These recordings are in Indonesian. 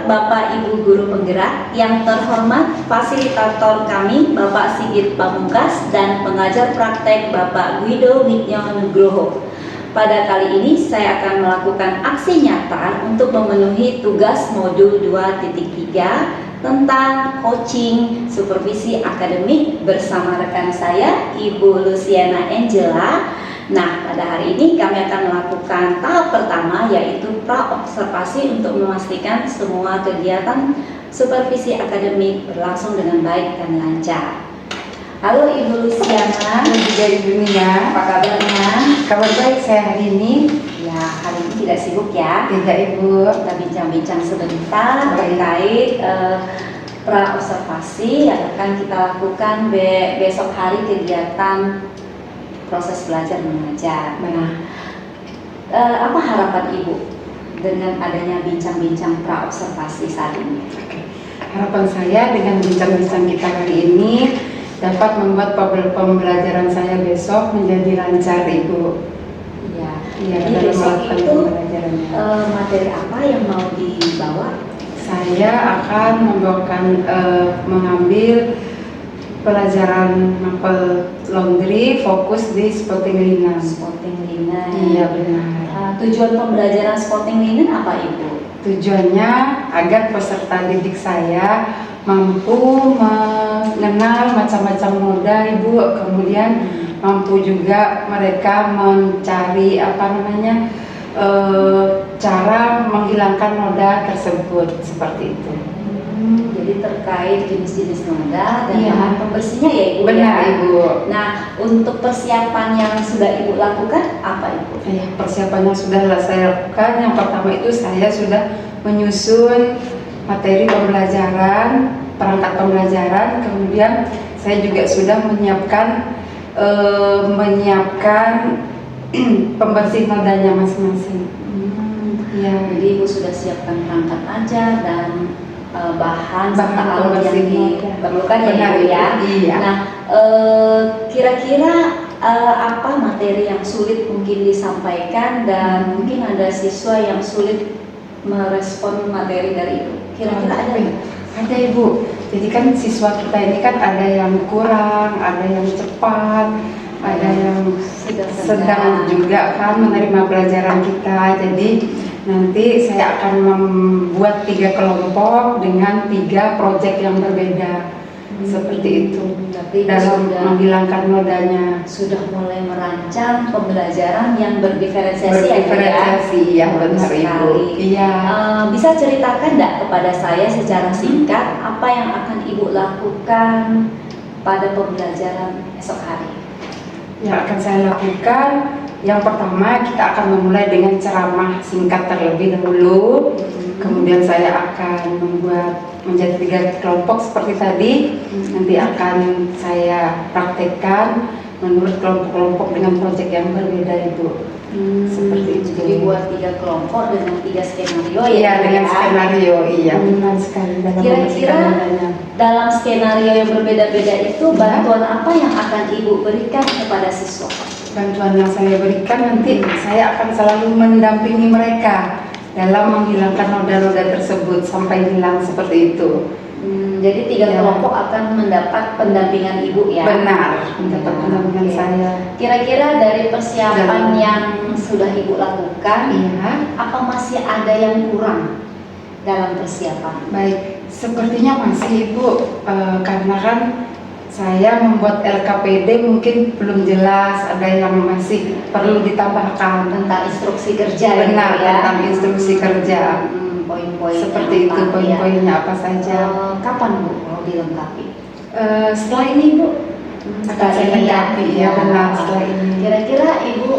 Bapak Ibu Guru Penggerak, yang terhormat fasilitator kami Bapak Sigit Pamungkas dan pengajar praktek Bapak Guido Widyo Nugroho. Pada kali ini saya akan melakukan aksi nyata untuk memenuhi tugas modul 2.3 tentang coaching supervisi akademik bersama rekan saya Ibu Luciana Angela. Nah, pada hari ini kami akan melakukan tahap pertama, yaitu pra-observasi untuk memastikan semua kegiatan supervisi akademik berlangsung dengan baik dan lancar. Halo Ibu Luciana. Juga Ibu Nia, Apa kabarnya? kabar baik saya hari ini. Ya, hari ini tidak sibuk ya. Tidak Ibu. Kita bincang-bincang sebentar terkait pra-observasi yang akan kita lakukan besok hari, kegiatan proses belajar mengajar. Nah, apa harapan Ibu dengan adanya bincang-bincang pra-observasi saat ini? Harapan saya dengan bincang-bincang kita hari ini dapat membuat pembelajaran saya besok menjadi lancar Ibu. Iya. Iya, Jadi dalam besok melakukan itu pembelajarannya. materi apa yang mau dibawa? Saya akan membawakan mengambil pelajaran mapel laundry, fokus di spotting linen. Spotting linen. Iya benar. Tujuan pembelajaran spotting linen apa Ibu? Tujuannya agar peserta didik saya mampu mengenal macam-macam moda Ibu, kemudian mampu juga mereka mencari cara menghilangkan noda tersebut, seperti itu. Jadi terkait jenis-jenis noda dan Iya. bahan pembersihnya ya Ibu. Benar ya? Ibu. Nah, untuk persiapan yang sudah Ibu lakukan apa Ibu? Persiapannya sudah saya lakukan. Yang pertama itu saya sudah menyusun materi pembelajaran, perangkat pembelajaran, kemudian saya juga sudah menyiapkan pembersih nodanya masing-masing. Ya, Jadi Ibu sudah siapkan perangkat ajar dan bahan serta Bahan alat yang pembersih noda. diperlukan ya Benar, Ibu ya. iya. Nah, kira-kira apa materi yang sulit mungkin disampaikan dan mungkin ada siswa yang sulit merespon materi dari Ibu. Kira-kira ada nggak? Ada Ibu. Jadi kan siswa kita ini kan ada yang kurang, ada yang cepat, ada yang sedang juga kan menerima pelajaran kita. Jadi nanti saya akan membuat 3 kelompok dengan 3 proyek yang berbeda. Seperti itu. Berarti Dalam menghilangkan nodanya. sudah mulai merancang pembelajaran yang berdiferensiasi ya, Bu, ya? Berdiferensiasi, ya benar Ibu. Sekali. Iya. Bisa ceritakan enggak kepada saya secara singkat apa yang akan Ibu lakukan pada pembelajaran esok hari? Yang akan saya lakukan, yang pertama kita akan memulai dengan ceramah singkat terlebih dahulu. Kemudian saya akan membuat menjadi 3 kelompok seperti tadi. Nanti akan saya praktekkan menurut kelompok-kelompok dengan proyek yang berbeda Ibu. Seperti itu. Jadi buat 3 kelompok dengan 3 skenario ya? Iya, dengan ya? skenario, iya benar sekali. Dalam Kira-kira membersihkan nodanya. dalam skenario yang berbeda-beda itu bantuan apa yang akan Ibu berikan kepada siswa? Bantuan yang saya berikan nanti saya akan selalu mendampingi mereka dalam menghilangkan noda-noda tersebut sampai hilang seperti itu. Jadi 3 Ya. kelompok akan mendapat pendampingan Ibu ya? Benar, mendapat Ya, pendampingan oke. saya. Kira-kira dari persiapan Dan- yang sudah Ibu lakukan, Iya, apa masih ada yang kurang dalam persiapan? baik. Sepertinya masih Ibu, karena kan saya membuat LKPD mungkin belum jelas, ada yang masih perlu ditambahkan. Tentang instruksi kerja Benar, ya? tentang instruksi kerja. Poin-poinnya Seperti itu, apa, poin-poinnya ya? apa saja. Kapan Bu mau dilengkapi? Setelah ini Bu, akan saya lengkapi, ya benar setelah ini. Kira-kira Ibu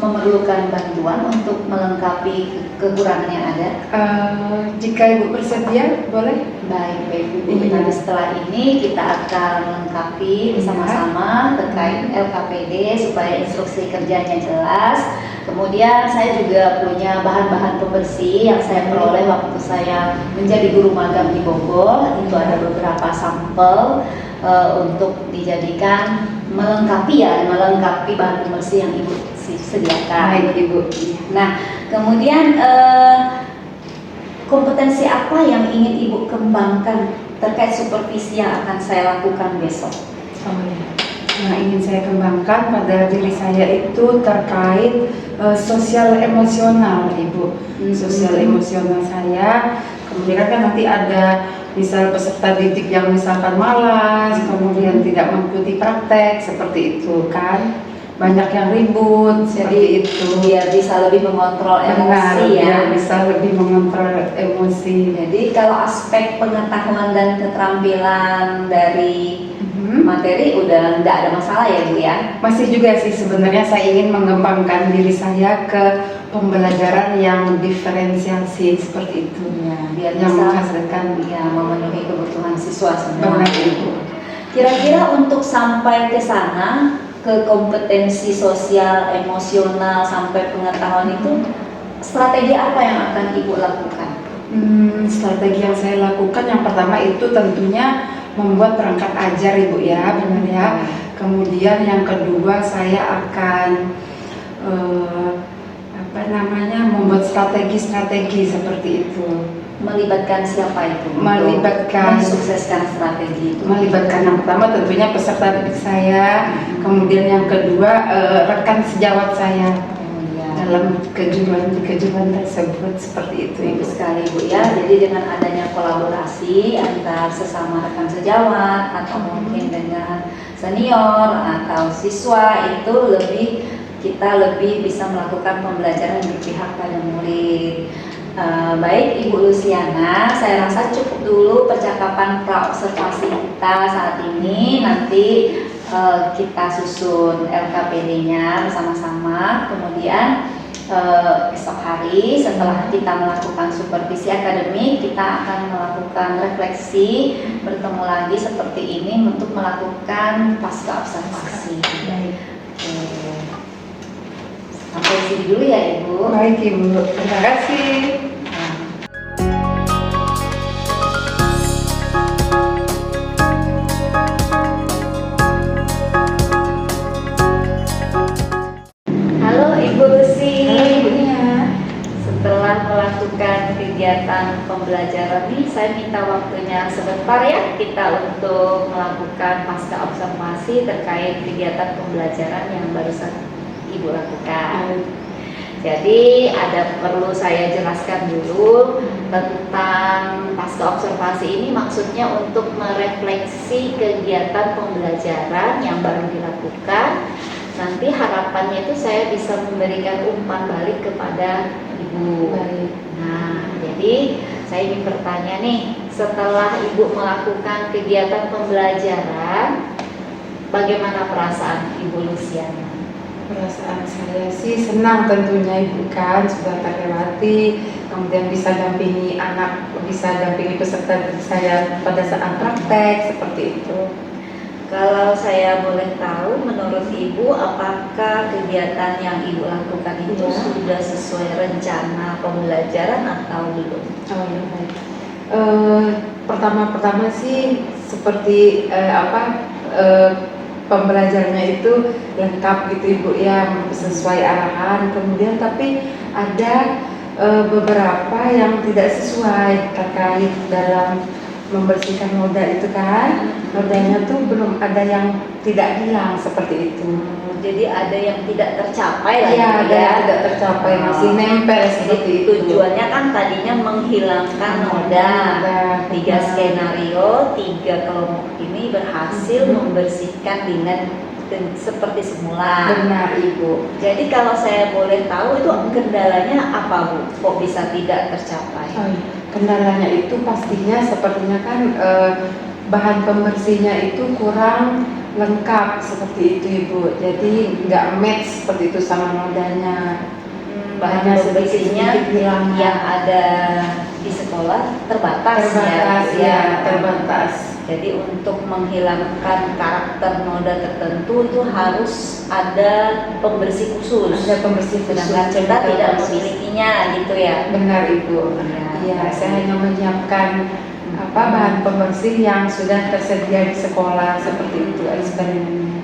memerlukan bantuan untuk melengkapi kekurangan yang ada? Jika Ibu bersedia, boleh? Baik, Ibu. Iya. Nanti setelah ini kita akan melengkapi bersama-sama terkait LKPD supaya instruksi kerjanya jelas. Kemudian saya juga punya bahan-bahan pembersih yang saya peroleh waktu saya menjadi guru magang di Bogor. Itu ada beberapa sampel untuk dijadikan melengkapi bahan pembersih yang Ibu sediakan. Baik Ibu. Nah, kemudian kompetensi apa yang ingin Ibu kembangkan terkait supervisi yang akan saya lakukan besok? Oh ya. Yang ingin saya kembangkan pada diri saya itu terkait sosial emosional, Ibu. Sosial emosional saya. Kemudian kan nanti ada misal peserta didik yang misalkan malas, kemudian tidak mengikuti praktek seperti itu kan. Banyak yang ribut, jadi itu biar bisa lebih mengontrol emosi ya. biar bisa lebih mengontrol emosi. Jadi kalau aspek pengetahuan dan keterampilan dari materi udah nggak ada masalah ya Bu ya? Masih juga sih sebenarnya saya ingin mengembangkan diri saya ke pembelajaran yang diferensiasi seperti itu Ya, biar yang bisa menghasilkan ya memenuhi kebutuhan siswa semua. benar Ibu. Kira-kira untuk sampai ke sana, ke kompetensi sosial, emosional sampai pengetahuan itu, strategi apa yang akan Ibu lakukan? Strategi yang saya lakukan yang pertama itu tentunya membuat perangkat ajar Ibu ya, benar ya. Kemudian yang kedua saya akan membuat strategi-strategi seperti itu. Melibatkan siapa itu? Melibatkan mensukseskan strategi itu. Melibatkan yang pertama tentunya peserta didik saya, kemudian yang kedua rekan sejawat saya dalam kejuruan tersebut seperti itu Ibu. Sekali Bu ya. Jadi dengan adanya kolaborasi antar sesama rekan sejawat atau mungkin dengan senior atau siswa itu kita lebih bisa melakukan pembelajaran berpihak pada murid. Baik Ibu Luciana, saya rasa cukup dulu percakapan praobservasi kita saat ini. Nanti kita susun LKPD-nya bersama-sama. Kemudian esok hari setelah kita melakukan supervisi akademik, kita akan melakukan refleksi, bertemu lagi seperti ini untuk melakukan pasca observasi. Sampai sini dulu ya Ibu. Baik Ibu, terima kasih. Halo Ibu Lucy. Ibunya. Setelah melakukan kegiatan pembelajaran ini, saya minta waktunya sebentar ya kita untuk melakukan pasca observasi terkait kegiatan pembelajaran yang barusan Ibu lakukan. Jadi perlu saya jelaskan dulu tentang pasca observasi ini, maksudnya untuk merefleksi kegiatan pembelajaran yang baru dilakukan. Nanti harapannya itu saya bisa memberikan umpan balik kepada Ibu. Nah, jadi saya ingin bertanya nih, setelah Ibu melakukan kegiatan pembelajaran, bagaimana perasaan Ibu Luciana? Perasaan saya sih senang tentunya Ibu kan sudah terlewati, kemudian bisa dampingi peserta saya pada saat praktek seperti itu. Kalau saya boleh tahu, menurut Ibu, apakah kegiatan yang Ibu lakukan itu sudah sesuai rencana pembelajaran atau belum? Oh ya baik. Pertama sih seperti pembelajarannya itu lengkap gitu Ibu ya, sesuai arahan. Kemudian tapi ada beberapa yang tidak sesuai terkait dalam membersihkan noda itu kan. Nodanya tuh belum ada yang tidak hilang seperti itu. Jadi ada yang tidak tercapai lah Iya, ada ya. yang tidak tercapai, masih nempel seperti itu. Tujuannya kan tadinya menghilangkan noda. 3 skenario, 3 kelompok ini berhasil membersihkan dengan seperti semula. Benar Ibu. Jadi kalau saya boleh tahu itu kendalanya apa Bu? Kok bisa tidak tercapai? Oh, iya. Kendalanya itu pastinya sepertinya kan bahan pembersihnya itu kurang lengkap seperti itu Ibu. Jadi nggak match seperti itu sama nodanya. Bahan pembersihnya yang ada di sekolah terbatas ya. Terbatas. Jadi untuk menghilangkan karakter noda tertentu itu harus ada pembersih khusus. Ada pembersih khusus. Sedangkan kita tidak memilikinya gitu ya. Benar Ibu. Iya, saya hanya menyiapkan bahan pembersih yang sudah tersedia di sekolah seperti itu eksperimennya.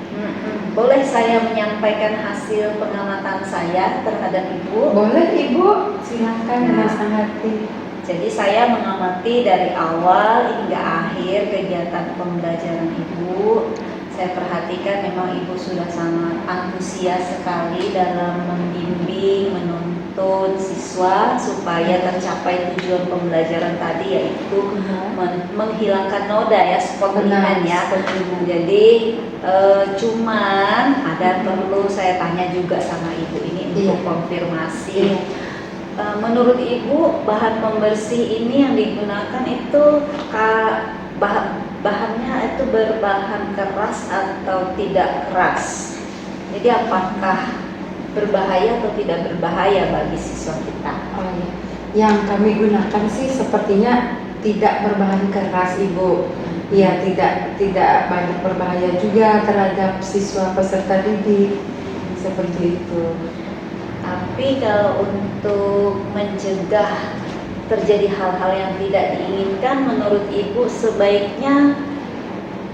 Boleh saya menyampaikan hasil pengamatan saya terhadap Ibu? Boleh Ibu, silakan dengan senang hati. Jadi saya mengamati dari awal hingga akhir kegiatan pembelajaran Ibu. Saya perhatikan memang Ibu sudah sangat antusias sekali dalam membimbing, menuntun siswa supaya tercapai tujuan pembelajaran tadi, yaitu menghilangkan noda ya, spottingan ya. Jadi cuman ada perlu saya tanya juga sama Ibu ini untuk konfirmasi. Menurut Ibu, bahan pembersih ini yang digunakan itu bahannya itu berbahan keras atau tidak keras? Jadi apakah berbahaya atau tidak berbahaya bagi siswa kita? Oh, iya. Yang kami gunakan sih sepertinya tidak berbahan keras, Ibu. Ya, tidak banyak berbahaya juga terhadap siswa peserta didik, seperti itu. Tapi kalau untuk mencegah terjadi hal-hal yang tidak diinginkan, menurut Ibu sebaiknya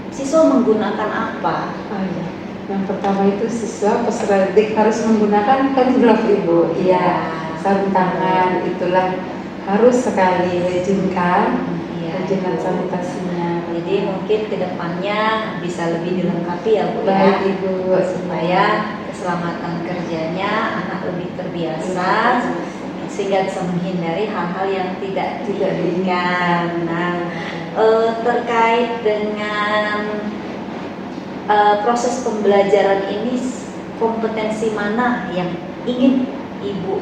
siswa menggunakan apa? Oh, iya. Yang pertama itu siswa peserta didik harus menggunakan hand glove, Ibu. Iya, sarung tangan itulah harus sekali rajinkan, rajinkan sanitasinya. Jadi mungkin kedepannya bisa lebih dilengkapi ya Bu ya. Baik Ibu, supaya keselamatan kerjanya anak lebih terbiasa sehingga bisa menghindari hal-hal yang tidak diinginkan. Nah, terkait dengan proses pembelajaran ini, kompetensi mana yang ingin Ibu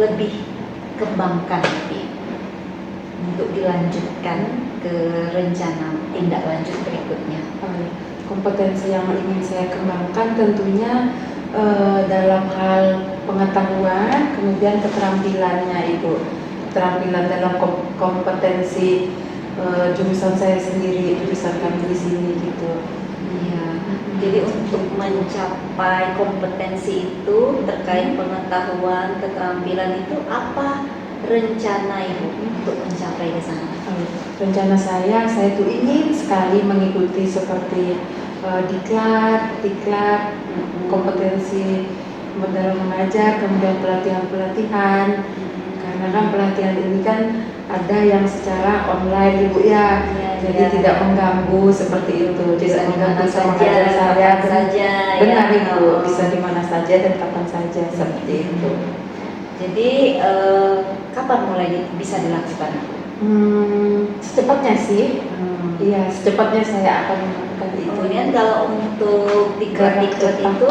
lebih kembangkan untuk dilanjutkan ke rencana tindak lanjut berikutnya? Kompetensi yang ingin saya kembangkan tentunya dalam hal pengetahuan, kemudian keterampilannya, Ibu. Keterampilan dalam kompetensi jurusan saya sendiri, jurusan kami di sini gitu. Iya. Jadi untuk mencapai kompetensi itu terkait pengetahuan, keterampilan itu apa rencana Ibu untuk mencapai ke sana? Rencana saya tuh ingin sekali mengikuti seperti diklat, kompetensi dalam mengajar, kemudian pelatihan-pelatihan. Karena kan pelatihan ini kan ada yang secara online, Ibu ya, jadi tidak mengganggu seperti itu, tidak mengganggu sama pengajar saya. Benar Ibu, bisa di mana saja dan kapan saja seperti itu. Jadi kapan mulai bisa dilakukan? Secepatnya sih. Iya, secepatnya saya akan melakukan itu. Kemudian kalau untuk diklat-diklat itu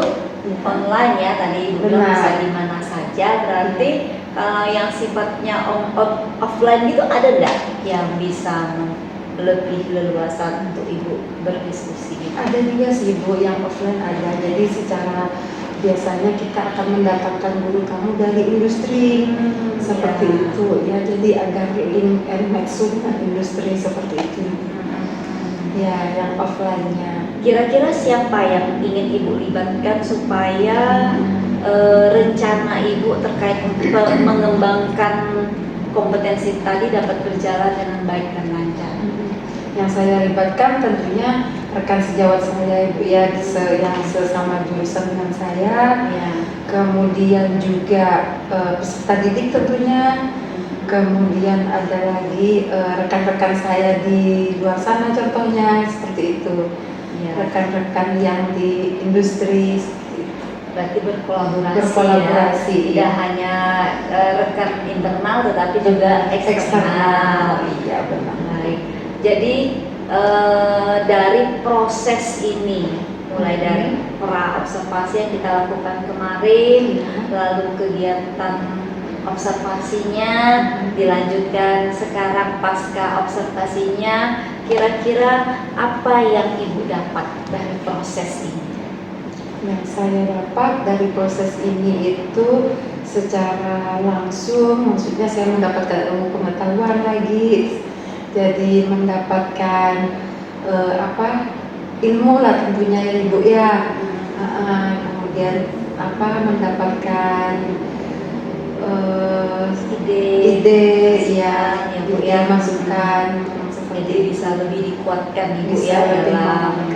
online ya, tadi Ibu bilang bisa di mana saja. Berarti yang sifatnya offline gitu ada nggak yang bisa lebih leluasa untuk Ibu berdiskusi? Ada juga sih Ibu, yang offline ada. Jadi secara biasanya kita akan mendatangkan guru kamu dari industri seperti itu ya, jadi agar link and match dengan industri seperti itu ya, yang offline-nya. Kira-kira siapa yang ingin Ibu libatkan supaya rencana Ibu terkait mengembangkan kompetensi tadi dapat berjalan dengan baik dan lancar? Yang saya libatkan tentunya rekan sejawat saya Ibu ya, yang sesama jurusan dengan saya ya. Kemudian juga peserta didik tentunya. Kemudian ada lagi rekan-rekan saya di luar sana contohnya seperti itu ya. Rekan-rekan yang di industri. Berarti berkolaborasi ya. Tidak hanya rekan internal tetapi juga eksternal. Iya benar. Baik. Jadi dari proses ini, mulai dari pra observasi yang kita lakukan kemarin, lalu kegiatan observasinya dilanjutkan sekarang pasca observasinya, kira-kira apa yang Ibu dapat dari proses ini? Yang saya dapat dari proses ini itu secara langsung, maksudnya saya mendapatkan ilmu pengetahuan lagi. Jadi mendapatkan ilmu lah tentunya ya Ibu ya. Kemudian mendapatkan ide ya, Ibu ya, masukan. Jadi bisa lebih dikuatkan Ibu ya dalam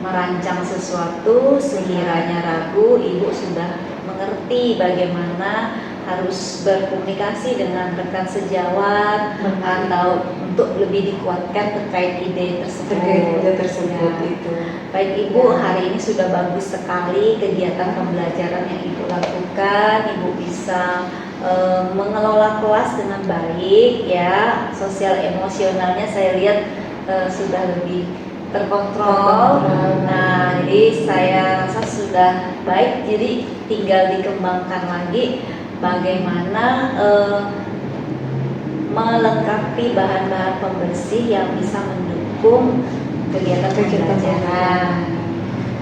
merancang sesuatu. Sekiranya ragu, Ibu sudah mengerti bagaimana harus berkomunikasi dengan rekan sejawat atau untuk lebih dikuatkan terkait ide tersebut. Ya. itu. Baik Ibu, hari ini sudah bagus sekali kegiatan pembelajaran yang Ibu lakukan. Ibu bisa mengelola kelas dengan baik, ya. Sosial emosionalnya saya lihat sudah lebih terkontrol. Nah, jadi saya rasa sudah baik. Jadi tinggal dikembangkan lagi bagaimana melengkapi bahan-bahan pembersih yang bisa mendukung kegiatan pembelajaran.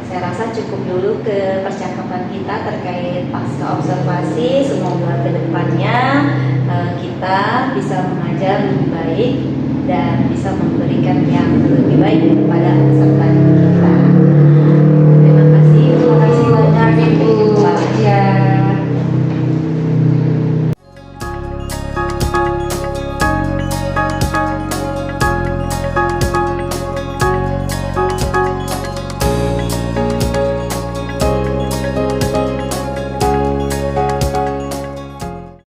Saya rasa cukup dulu ke percakapan kita terkait pasca observasi. Semoga kedepannya kita bisa mengajar lebih baik dan bisa memberi